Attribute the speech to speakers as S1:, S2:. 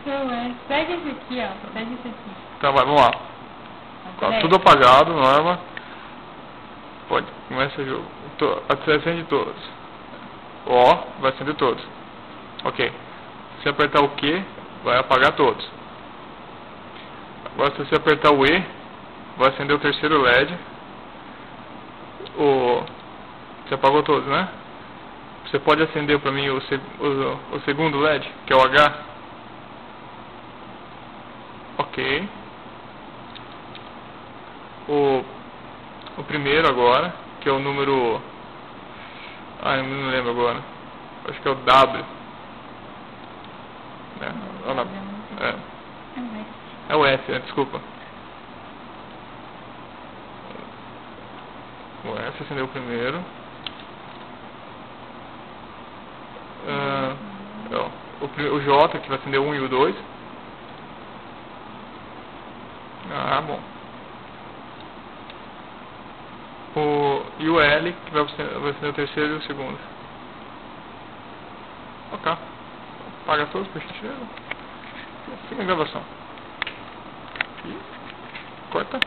S1: Não é. Pega esse aqui, ó. Pega esse aqui.
S2: Então vai, vamos lá. Tá tudo apagado, norma. Pode, começa o jogo. Acende todos. Ó, vai acender todos. Ok. Se você apertar o Q, vai apagar todos. Agora se você apertar o E, vai acender o terceiro LED. Você apagou todos, né? Você pode acender para mim o segundo LED, que é o H. Ok. O primeiro agora, que é o número... eu não lembro agora. Acho que é o W. É o S, desculpa. O S acendeu o primeiro. O J, que vai acender o 1 e o 2. Bom. E o L, que vai acender o terceiro e o segundo. Ok. Apaga todos, por gentileza. Fica a gravação. E corta.